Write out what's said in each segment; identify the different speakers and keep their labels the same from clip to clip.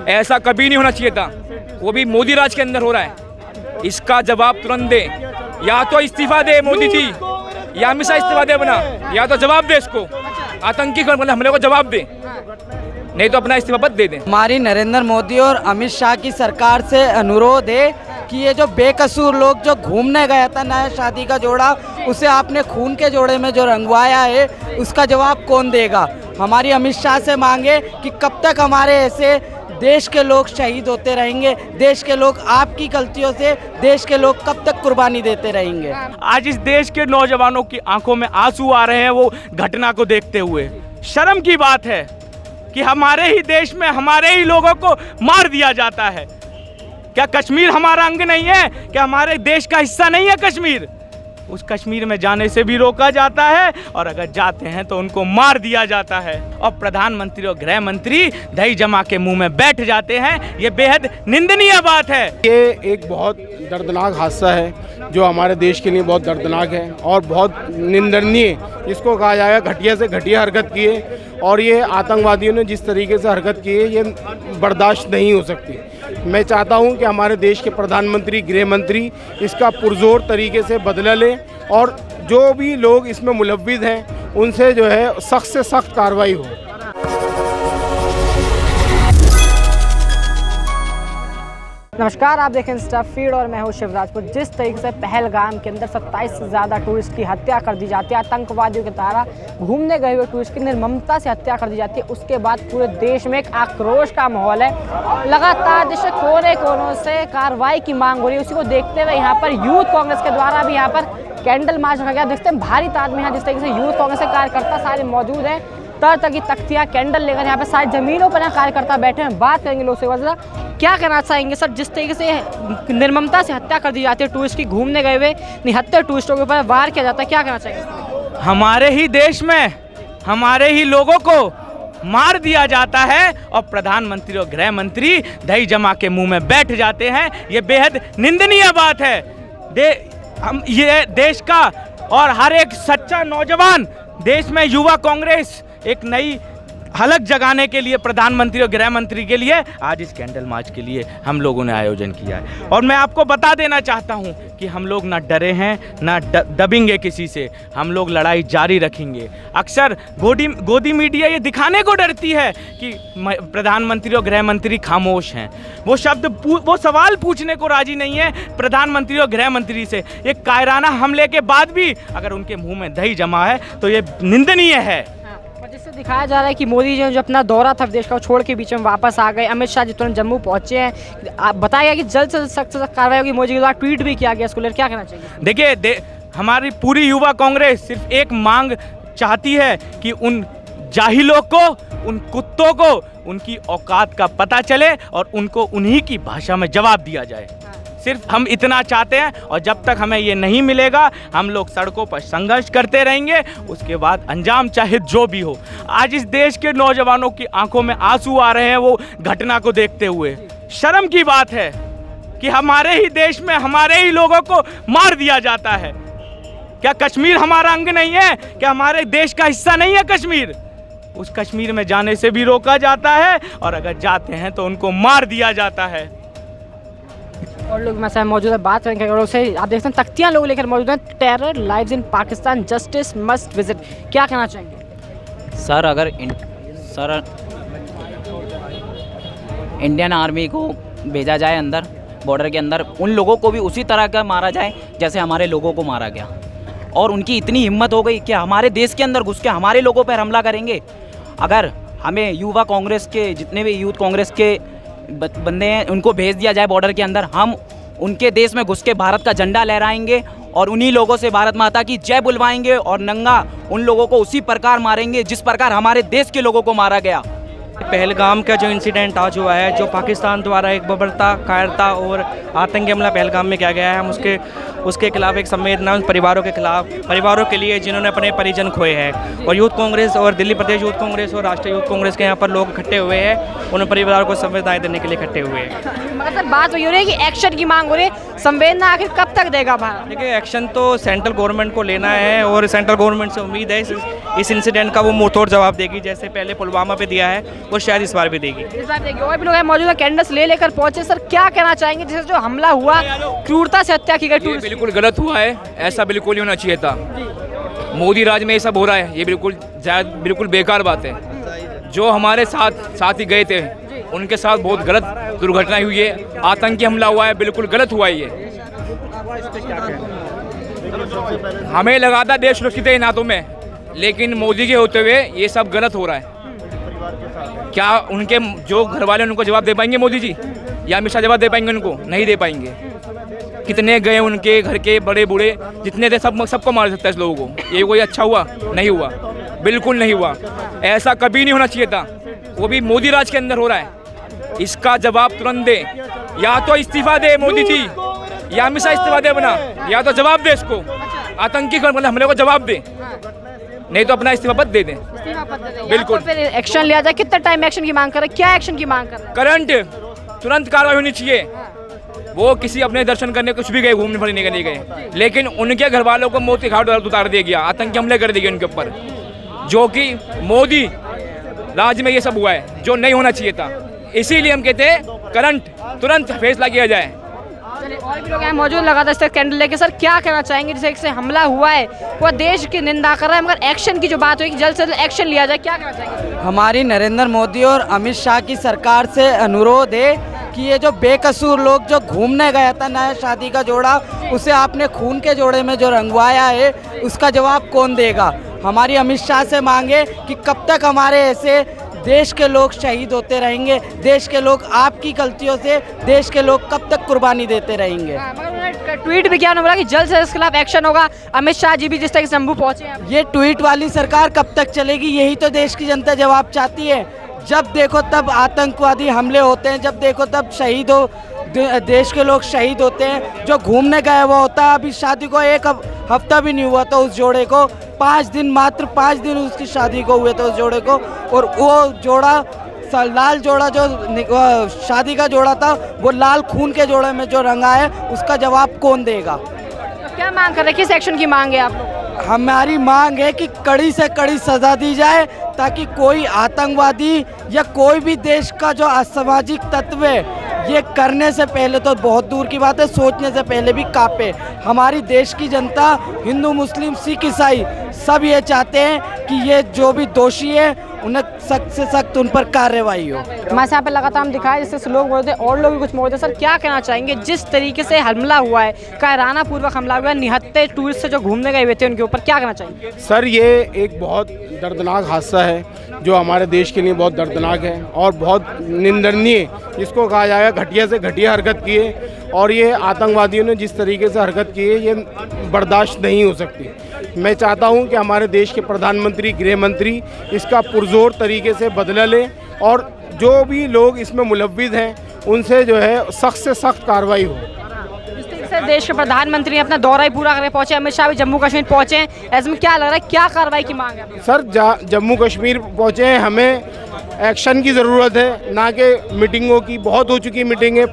Speaker 1: ऐसा कभी नहीं होना चाहिए था, वो भी मोदी राज के अंदर हो रहा है। इसका जवाब तुरंत दे, या तो इस्तीफा दे मोदी जी, या हमेशा इस्तीफा दे अपना, या तो जवाब दे इसको, आतंकी हमले को जवाब दे, नहीं तो अपना इस्तीफा पत्र दे दे।
Speaker 2: हमारी नरेंद्र मोदी और अमित शाह की सरकार से अनुरोध है कि ये जो बेकसूर लोग जो घूमने गया था नया शादी का जोड़ा, उसे आपने खून के जोड़े में जो रंगवाया है, उसका जवाब कौन देगा। हमारी अमित शाह से मांगे कि कब तक हमारे ऐसे देश के लोग शहीद होते रहेंगे, देश के लोग आपकी गलतियों से देश के लोग कब तक कुर्बानी देते रहेंगे।
Speaker 3: आज इस देश के नौजवानों की आंखों में आंसू आ रहे हैं वो घटना को देखते हुए। शर्म की बात है कि हमारे ही देश में हमारे ही लोगों को मार दिया जाता है। क्या कश्मीर हमारा अंग नहीं है? क्या हमारे देश का हिस्सा नहीं है कश्मीर? उस कश्मीर में जाने से भी रोका जाता है, और अगर जाते हैं तो उनको मार दिया जाता है। और प्रधानमंत्री और गृह मंत्री दही जमा के मुंह में बैठ जाते हैं। ये बेहद निंदनीय बात है।
Speaker 4: ये एक बहुत दर्दनाक हादसा है जो हमारे देश के लिए बहुत दर्दनाक है और बहुत निंदनीय, जिसको कहा जाएगा घटिया से घटिया हरकत की है। और ये आतंकवादियों ने जिस तरीके से हरकत की है, ये बर्दाश्त नहीं हो सकती। मैं चाहता हूं कि हमारे देश के प्रधानमंत्री, गृह मंत्री इसका पुरजोर तरीके से बदला लें, और जो भी लोग इसमें मुलव्विस हैं उनसे जो है सख्त से सख्त कार्रवाई हो।
Speaker 5: नमस्कार, आप देखें स्टफ फीड और मैं हूं शिवराजपुर। जिस तरीके से पहलगाम के अंदर 27 से ज़्यादा टूरिस्ट की हत्या कर दी जाती है, आतंकवादियों के द्वारा घूमने गए हुए टूरिस्ट की निर्ममता से हत्या कर दी जाती है, उसके बाद पूरे देश में एक आक्रोश का माहौल है। लगातार जैसे कोने कोनों से कार्रवाई की मांग हो रही है, उसी को देखते हुए यहाँ पर यूथ कांग्रेस के द्वारा भी यहाँ पर कैंडल मार्च रखा गया। देखते हैं भारी तादाद में यहाँ जिस तरीके से यूथ कांग्रेस के कार्यकर्ता सारे मौजूद हैं, तरह तरह की तख्तियाँ, कैंडल लेकर यहाँ पे सारी जमीनों पर यहाँ कार्यकर्ता बैठे हैं। बात करेंगे लोग से, क्या कहना चाहेंगे सर, जिस तरीके से निर्ममता से हत्या कर दी जाती है टूरिस्ट की, घूमने गए हुए निहत्तर टूरिस्टों के ऊपर वार किया जाता है, क्या कहना चाहेंगे?
Speaker 3: हमारे ही देश में हमारे ही लोगों को मार दिया जाता है और प्रधानमंत्री और गृह मंत्री दही जमा के मुंह में बैठ जाते हैं। ये बेहद निंदनीय बात है। हम ये देश का और हर एक सच्चा नौजवान, देश में युवा कांग्रेस एक नई हलक जगाने के लिए, प्रधानमंत्री और गृह मंत्री के लिए आज इस कैंडल मार्च के लिए हम लोगों ने आयोजन किया है। और मैं आपको बता देना चाहता हूं कि हम लोग ना डरे हैं, ना दबेंगे किसी से। हम लोग लड़ाई जारी रखेंगे। अक्सर गोदी मीडिया ये दिखाने को डरती है कि प्रधानमंत्री और गृह मंत्री खामोश हैं। वो सवाल पूछने को राजी नहीं है प्रधानमंत्री और गृह मंत्री से। ये कायराना हमले के बाद भी अगर उनके मुंह में दही जमा है तो ये निंदनीय है।
Speaker 5: जिससे दिखाया जा रहा है कि मोदी जी जो अपना दौरा था देश का छोड़ के बीच में वापस आ गए। अमित शाह जी तुरंत जम्मू पहुंचे हैं। आप बताया गया कि जल्द से सख्त कार्रवाई होगी। मोदी के द्वारा ट्वीट भी किया गया, इसको लेकर क्या कहना चाहिए?
Speaker 3: देखिए, हमारी पूरी युवा कांग्रेस सिर्फ एक मांग चाहती है कि उन जाहिलों को, उन कुत्तों को उनकी औकात का पता चले और उनको उन्हीं की भाषा में जवाब दिया जाए। सिर्फ हम इतना चाहते हैं, और जब तक हमें ये नहीं मिलेगा हम लोग सड़कों पर संघर्ष करते रहेंगे। उसके बाद अंजाम चाहे जो भी हो। आज इस देश के नौजवानों की आंखों में आंसू आ रहे हैं वो घटना को देखते हुए। शर्म की बात है कि हमारे ही देश में हमारे ही लोगों को मार दिया जाता है। क्या कश्मीर हमारा अंग नहीं है? क्या हमारे देश का हिस्सा नहीं है कश्मीर? उस कश्मीर में जाने से भी रोका जाता है, और अगर जाते हैं तो उनको मार दिया जाता है।
Speaker 5: और लोग मैं मौजूद है, बात करेंगे लोग से। आप देखते हैं तख्तियाँ लोग लेकर मौजूद हैं। Terror lives in Pakistan, justice must visit, क्या कहना चाहेंगे?
Speaker 6: सर, अगर इंडियन आर्मी को भेजा जाए अंदर, बॉर्डर के अंदर, उन लोगों को भी उसी तरह का मारा जाए जैसे हमारे लोगों को मारा गया। और उनकी इतनी हिम्मत हो गई कि हमारे देश के अंदर घुस के हमारे लोगों पर हमला करेंगे। अगर हमें युवा कांग्रेस के जितने भी यूथ कांग्रेस के बंदे हैं उनको भेज दिया जाए बॉर्डर के अंदर, हम उनके देश में घुस के भारत का झंडा लहराएंगे और उन्हीं लोगों से भारत माता की जय बुलवाएंगे, और नंगा उन लोगों को उसी प्रकार मारेंगे जिस प्रकार हमारे देश के लोगों को मारा गया।
Speaker 7: पहलगाम का जो इंसिडेंट आज हुआ है, जो पाकिस्तान द्वारा एक बर्बरता, कायरता और आतंकी हमला पहलगाम में किया गया है, हम उसके खिलाफ एक संवेदना उन परिवारों के खिलाफ, परिवारों के लिए जिन्होंने अपने परिजन खोए हैं। और यूथ कांग्रेस और दिल्ली प्रदेश यूथ कांग्रेस और राष्ट्रीय यूथ कांग्रेस के यहाँ पर लोग इकट्ठे हुए हैं, उन परिवारों को संवेदनाएं देने के लिए इकट्ठे हुए हैं।
Speaker 5: मतलब बात वही हो रही है कि एक्शन की मांग हो रही है, संवेदना आखिर कब तक देगा भारत?
Speaker 7: देखिए, एक्शन तो सेंट्रल गवर्नमेंट को लेना है, और सेंट्रल गवर्नमेंट से उम्मीद है इस इंसिडेंट का वो मुंहतोड़ जवाब देगी, जैसे पहले पुलवामा पे दिया है। और शायद इस बार भी देगी।
Speaker 5: इस बार देखिए और भी लोग हैं मौजूदा कैंडल्स ले लेकर पहुंचे। सर क्या कहना चाहेंगे जैसे जो हमला हुआ, क्रूरता से हत्या की गई
Speaker 1: ये
Speaker 5: टूरिस्ट?
Speaker 1: बिल्कुल गलत हुआ है, ऐसा बिल्कुल नहीं होना चाहिए था। मोदी राज में ये सब हो रहा है, ये बिल्कुल बेकार बात है। जो हमारे साथ ही गए थे उनके साथ बहुत गलत दुर्घटना हुई है, आतंकी हमला हुआ है, बिल्कुल गलत हुआ है ये। हमें लगा था देश सुरक्षित है इन हाथों में, लेकिन मोदी के होते हुए ये सब गलत हो रहा है। क्या उनके जो घर वाले उनको जवाब दे पाएंगे मोदी जी, या अमित शाह जवाब दे पाएंगे उनको? नहीं दे पाएंगे। कितने गए उनके घर के बड़े बूढ़े जितने थे सबको मार सकता है इस लोगों को। ये कोई अच्छा हुआ? नहीं हुआ, बिल्कुल नहीं हुआ। ऐसा कभी नहीं होना चाहिए था, वो भी मोदी राज के अंदर हो रहा है। इसका जवाब तुरंत दे, या तो इस्तीफा दे मोदी जी, या अमित शाह इस्तीफा दे बना, या तो जवाब दे इसको, आतंकी हमले को जवाब दे, नहीं तो अपना इस्तीफा पत्र दे दें। बिल्कुल।
Speaker 5: फिर एक्शन लिया जाए। कितना टाइम एक्शन की मांग कर रहे हैं? क्या एक्शन की मांग कर रहे हैं?
Speaker 1: करंट तुरंत कार्रवाई होनी चाहिए। वो किसी अपने दर्शन करने कुछ भी गए, घूमने फिरने के लिए गए, लेकिन उनके घर वालों को मौत के घाट उतार दिया गया, आतंकी हमले कर दिए गए उनके ऊपर, जो कि मोदी राज में ये सब हुआ है, जो नहीं होना चाहिए था। इसीलिए हम कहते हैं करंट तुरंत फैसला किया जाए।
Speaker 5: चलिए और भी लोग हैं मौजूद लगातार इस तरह कैंडल लेके। सर क्या कहना चाहेंगे जैसे इससे हमला हुआ है, वो देश की निंदा कर रहा है, मगर एक्शन की जो बात हुई कि जल्द से जल्द एक्शन लिया जाए, क्या कहना चाहेंगे?
Speaker 2: हमारी नरेंद्र मोदी और अमित शाह की सरकार से अनुरोध है कि ये जो बेकसूर लोग जो घूमने गया था नया शादी का जोड़ा, उसे आपने खून के जोड़े में जो रंगवाया है, उसका जवाब कौन देगा? हमारी अमित शाह से मांगे कि कब तक हमारे ऐसे देश के लोग शहीद होते रहेंगे, देश के लोग आपकी गलतियों से देश के लोग कब तक कुर्बानी देते रहेंगे?
Speaker 5: मगर उन्होंने ट्वीट भी किया, उन्होंने बोला कि जल्द से इसके खिलाफ एक्शन होगा। अमित शाह जी भी जिस तरह से जम्मू पहुंचे हैं।
Speaker 2: ये ट्वीट वाली सरकार कब तक चलेगी? यही तो देश की जनता जवाब चाहती है। जब देखो तब आतंकवादी हमले होते हैं, जब देखो तब शहीद हो देश के लोग शहीद होते हैं। जो घूमने गया हुआ होता है, अभी शादी को एक हफ्ता भी नहीं हुआ था उस जोड़े को, 5 दिन मात्र 5 दिन उसकी शादी को हुए थे उस जोड़े को, और वो जोड़ा लाल जोड़ा जो शादी का जोड़ा था वो लाल खून के जोड़े में जो रंगा है, उसका जवाब कौन देगा?
Speaker 5: तो क्या मांग कर रहे हैं, किस एक्शन की मांग है आप लोग?
Speaker 2: हमारी मांग है कि कड़ी से कड़ी सजा दी जाए, ताकि कोई आतंकवादी या कोई भी देश का जो असामाजिक तत्व है, ये करने से पहले तो बहुत दूर की बात है, सोचने से पहले भी कांपे। हमारी देश की जनता, हिंदू मुस्लिम सिख ईसाई सब ये चाहते हैं कि ये जो भी दोषी है उन्हें सख्त से सख्त उन पर कार्रवाई हो।
Speaker 5: हमारे यहाँ पे लगातार हम दिखाए जिससे लोग मौजूद हैं और लोग भी कुछ मौजूद हैं। सर क्या कहना चाहेंगे जिस तरीके से हमला हुआ है, कायराना पूर्वक हमला हुआ है, निहत्ते टूरिस्ट से जो घूमने गए हुए थे उनके ऊपर, क्या कहना चाहेंगे?
Speaker 4: सर ये एक बहुत दर्दनाक हादसा है जो हमारे देश के लिए बहुत दर्दनाक है और बहुत निंदनीय, जिसको कहा जाएगा घटिया से घटिया हरकत की है। और ये आतंकवादियों ने जिस तरीके से हरकत की है, ये बर्दाश्त नहीं हो सकती। मैं चाहता हूं कि हमारे देश के प्रधानमंत्री, गृह मंत्री इसका पुरजोर तरीके से बदला लें, और जो भी लोग इसमें मुलव्विस हैं उनसे जो है सख्त से सख्त कार्रवाई हो।
Speaker 5: जिस तरीके से देश के प्रधानमंत्री अपना दौरा ही पूरा करके पहुंचे, अमित शाह भी जम्मू कश्मीर पहुंचे हैं, ऐसे में क्या लग रहा है, क्या कार्रवाई की मांग है?
Speaker 4: सर जम्मू कश्मीर पहुँचे हैं, हमें एक्शन की ज़रूरत है, ना कि मीटिंगों की। बहुत हो चुकी मीटिंगें,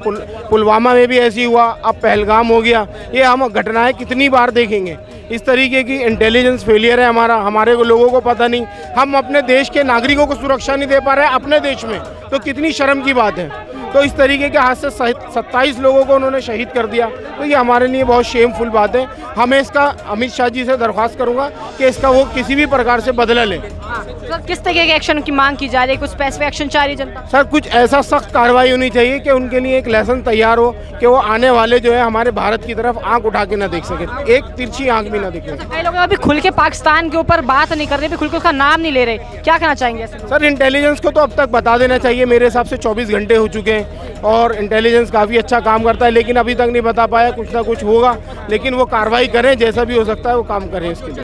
Speaker 4: पुलवामा में भी ऐसी हुआ, अब पहलगाम हो गया। ये हम घटनाएं कितनी बार देखेंगे? इस तरीके की इंटेलिजेंस फेलियर है हमारे लोगों को पता नहीं, हम अपने देश के नागरिकों को सुरक्षा नहीं दे पा रहे हैं अपने देश में, तो कितनी शर्म की बात है। तो इस तरीके के हाथ से 27 लोगों को उन्होंने शहीद कर दिया, तो ये हमारे लिए बहुत शेमफुल बात है। हमें इसका अमित शाह जी से दरख्वास्त करूंगा कि इसका वो किसी भी प्रकार से बदला लें।
Speaker 5: सर किस तरीके के एक्शन की मांग की जा रही है, कुछ स्पेसिफिक एक्शन चाह रही है जनता?
Speaker 4: सर कुछ ऐसा सख्त कार्रवाई होनी चाहिए कि उनके लिए एक लेसन तैयार हो कि वो आने वाले जो है हमारे भारत की तरफ आंख उठा के ना देख सके, एक तिरछी आंख भी ना दिखे।
Speaker 5: कई लोग अभी खुल के पाकिस्तान के ऊपर बात नहीं कर रहे, खुल के उसका नाम नहीं ले रहे, क्या कहना चाहेंगे?
Speaker 4: सर इंटेलिजेंस को तो अब तक बता देना चाहिए। मेरे हिसाब से 24 घंटे हो चुके हैं और इंटेलिजेंस काफ़ी अच्छा काम करता है, लेकिन अभी तक नहीं बता पाया। कुछ ना कुछ होगा, लेकिन वो कार्रवाई करें, जैसा भी हो सकता है वो काम करें इसके लिए।